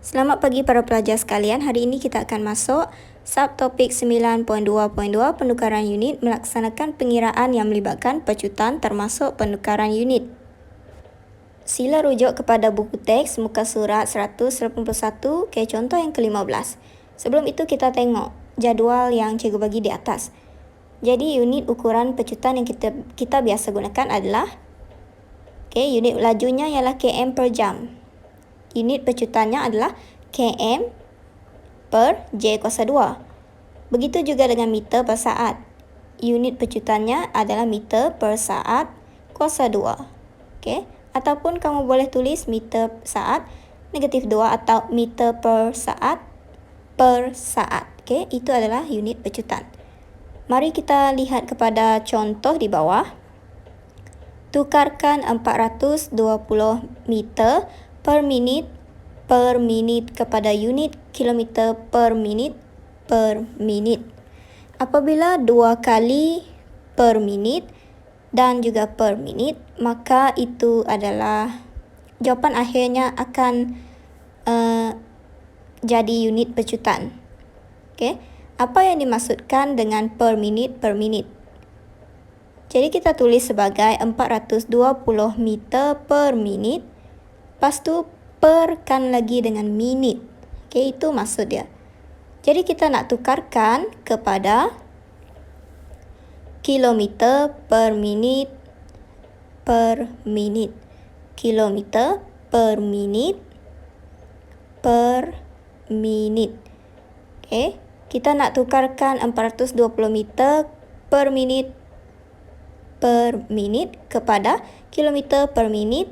Selamat pagi para pelajar sekalian. Hari ini kita akan masuk subtopik 9.2.2 penukaran unit melaksanakan pengiraan yang melibatkan pecutan termasuk penukaran unit. Sila rujuk kepada buku teks muka surat 181 contoh yang ke-15. Sebelum itu kita tengok jadual yang cikgu bagi di atas. Jadi unit ukuran pecutan yang kita biasa gunakan adalah unit lajunya ialah km per jam. Unit pecutannya adalah km per J kuasa 2. Begitu juga dengan meter per saat. Unit pecutannya adalah meter per saat kuasa 2. Ataupun kamu boleh tulis meter saat negatif 2 atau meter per saat. Itu adalah unit pecutan. Mari kita lihat kepada contoh di bawah. Tukarkan 420 meter per minit kepada unit kilometer per minit. Apabila 2 kali per minit dan juga per minit, maka itu adalah jawapan akhirnya akan jadi unit pecutan. Apa yang dimaksudkan dengan per minit? Jadi kita tulis sebagai 420 meter per minit. Lepas tu perkan lagi dengan minit. Itu maksud dia. Jadi kita nak tukarkan kepada kilometer per minit. Kilometer per minit. Kita nak tukarkan 420 meter per minit kepada kilometer per minit.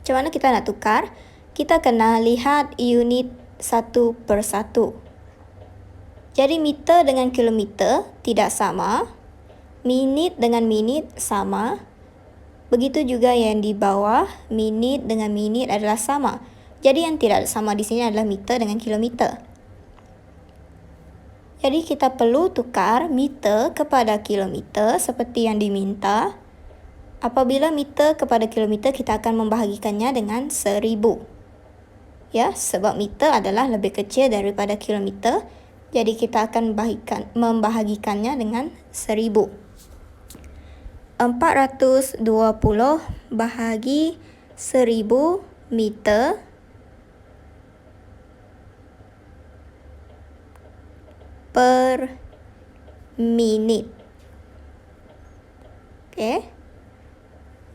Macam mana kita nak tukar? Kita kena lihat unit satu per satu. Jadi meter dengan kilometer tidak sama. Minit dengan minit sama. Begitu juga yang di bawah, minit dengan minit adalah sama. Jadi yang tidak sama di sini adalah meter dengan kilometer. Jadi kita perlu tukar meter kepada kilometer seperti yang diminta. Apabila meter kepada kilometer, kita akan membahagikannya dengan 1000. Sebab meter adalah lebih kecil daripada kilometer. Jadi kita akan membahagikannya dengan 1000. 420 bahagi 1000 meter per minit.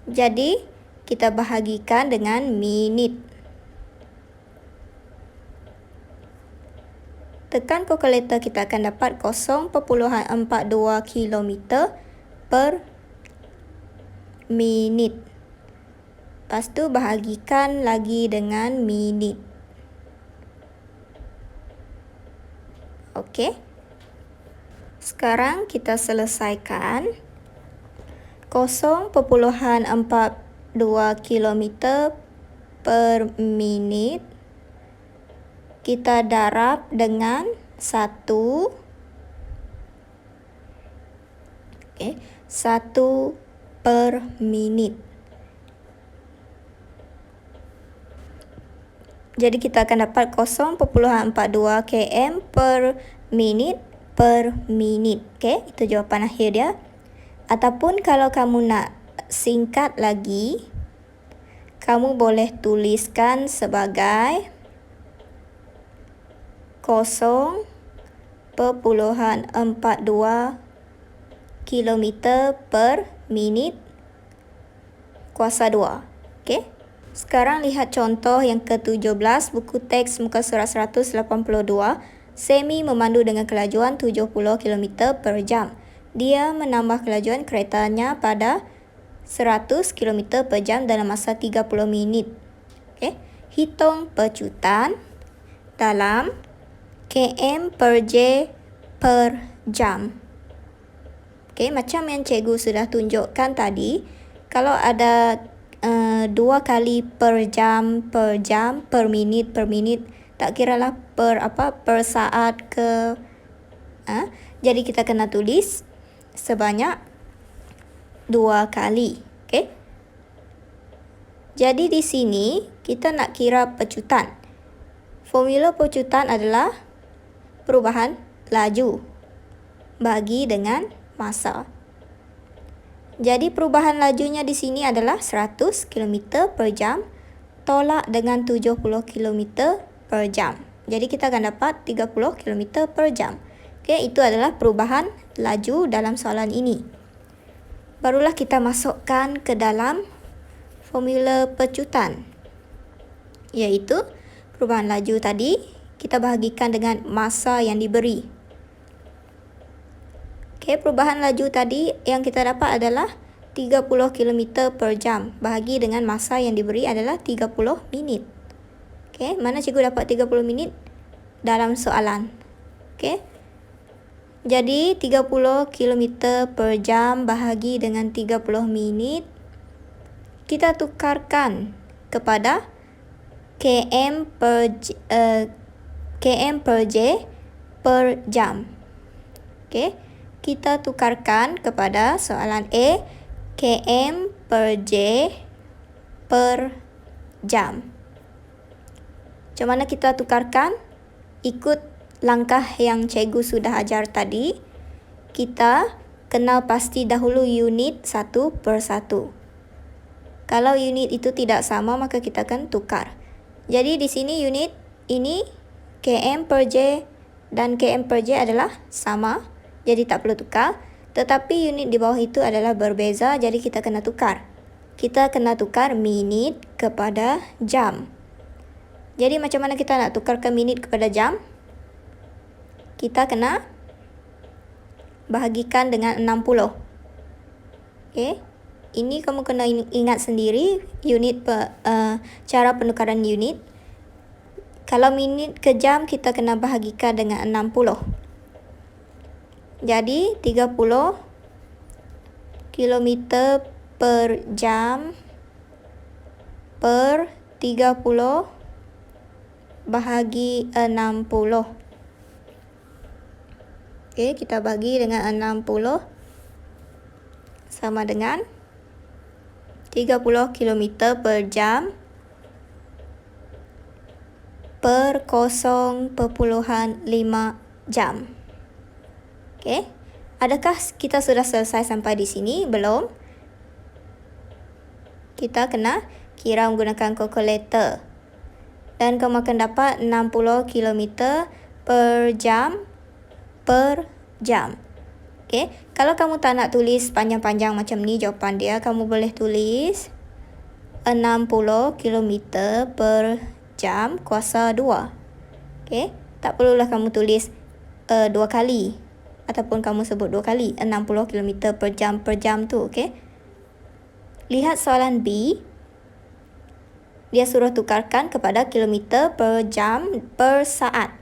Jadi kita bahagikan dengan minit. Tekan kalkulator, kita akan dapat 0.42 km per minit. Lepas tu bahagikan lagi dengan minit. Sekarang kita selesaikan 0.42 km per minit. Kita darab dengan 1 per minit. Jadi kita akan dapat 0.42 km per minit. Itu jawapan akhir dia. Ataupun kalau kamu nak singkat lagi, kamu boleh tuliskan sebagai 0.42 km per minit kuasa 2. Sekarang lihat contoh yang ke-17 buku teks muka surat 182. Semi memandu dengan kelajuan 70 km per jam. Dia menambah kelajuan keretanya pada 100 km per jam dalam masa 30 minit. Hitung pecutan dalam km per J per jam. Macam yang cikgu sudah tunjukkan tadi, kalau ada 2 kali per jam, per minit, tak kiralah per saat ke. Jadi kita kena tulis sebanyak 2 kali. Jadi di sini kita nak kira pecutan. Formula pecutan adalah perubahan laju bagi dengan masa. Jadi perubahan lajunya di sini adalah 100 km per jam tolak dengan 70 km per jam. Jadi kita akan dapat 30 km per jam. Okey, itu adalah perubahan laju dalam soalan ini. Barulah kita masukkan ke dalam formula pecutan, iaitu perubahan laju tadi kita bahagikan dengan masa yang diberi. Okey, perubahan laju tadi yang kita dapat adalah 30 km per jam bahagi dengan masa yang diberi adalah 30 minit. Okey, mana cikgu dapat 30 minit? Dalam soalan. Okey. Jadi 30 km per jam bahagi dengan 30 minit kita tukarkan kepada km per J per jam. Okey. Kita tukarkan kepada soalan A, km per J per jam. Macam mana kita tukarkan? Ikut langkah yang cikgu sudah ajar tadi. Kita kenal pasti dahulu unit satu per satu. Kalau unit itu tidak sama, maka kita akan tukar. Jadi di sini unit ini km per J dan km per J adalah sama. Jadi tak perlu tukar. Tetapi unit di bawah itu adalah berbeza, jadi kita kena tukar. Kita kena tukar minit kepada jam. Jadi macam mana kita nak tukarkan minit kepada jam? Kita kena bahagikan dengan 60. Okey. Ini kamu kena ingat sendiri unit cara penukaran unit. Kalau minit ke jam kita kena bahagikan dengan 60. Jadi 30 km per jam per 30 bahagi 60. Okey, kita bagi dengan 60 sama dengan 30 km per jam per 0.5 jam. Okey, adakah kita sudah selesai sampai di sini? Belum. Kita kena kira menggunakan kalkulator. Dan kamu akan dapat 60 km per jam per jam. Okey, kalau kamu tak nak tulis panjang-panjang macam ni jawapan dia, kamu boleh tulis 60 km per jam kuasa 2. Okey, tak perlulah kamu tulis 2 kali. Ataupun kamu sebut 2 kali 60 km per jam tu. Okey. Lihat soalan B. Dia suruh tukarkan kepada kilometer per jam per saat.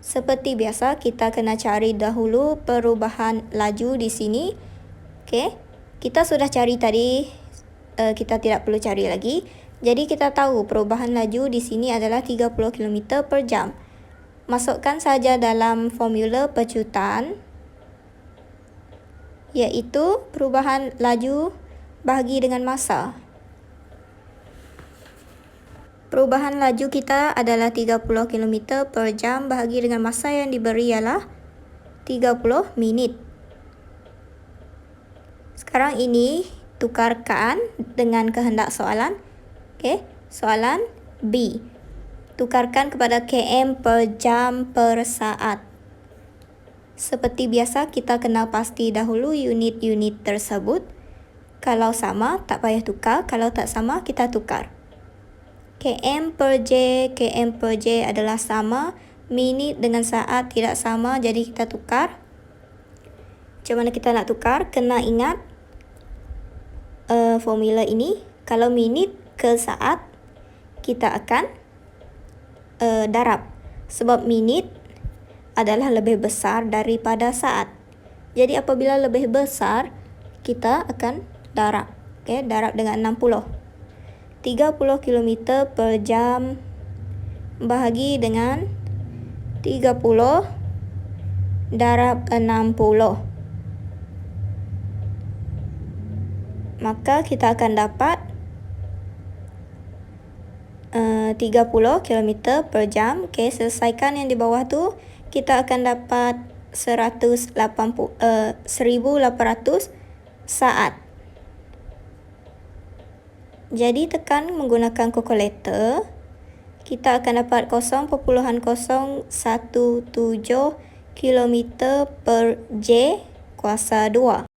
Seperti biasa kita kena cari dahulu perubahan laju di sini. Okey. Kita sudah cari tadi, kita tidak perlu cari lagi. Jadi kita tahu perubahan laju di sini adalah 30 km per jam. Masukkan saja dalam formula pecutan, iaitu perubahan laju bahagi dengan masa. Perubahan laju kita adalah 30 km per jam bahagi dengan masa yang diberi ialah 30 minit. Sekarang ini tukarkan dengan kehendak soalan. Okey, soalan B. Tukarkan kepada km per jam per saat. Seperti biasa, kita kena pasti dahulu unit-unit tersebut. Kalau sama, tak payah tukar. Kalau tak sama, kita tukar. km per J adalah sama. Minit dengan saat tidak sama, jadi kita tukar. Macam mana kita nak tukar? Kena ingat formula ini. Kalau minit ke saat, kita akan darab, sebab minit adalah lebih besar daripada saat. Jadi apabila lebih besar, kita akan darab. Okey, darab dengan 60. 30 km per jam bahagi dengan 30 darab 60. Maka kita akan dapat 30 km per jam. Okay, selesaikan yang di bawah tu, kita akan dapat 1800 saat. Jadi tekan menggunakan kalkulator, kita akan dapat 0.017 km per J kuasa 2.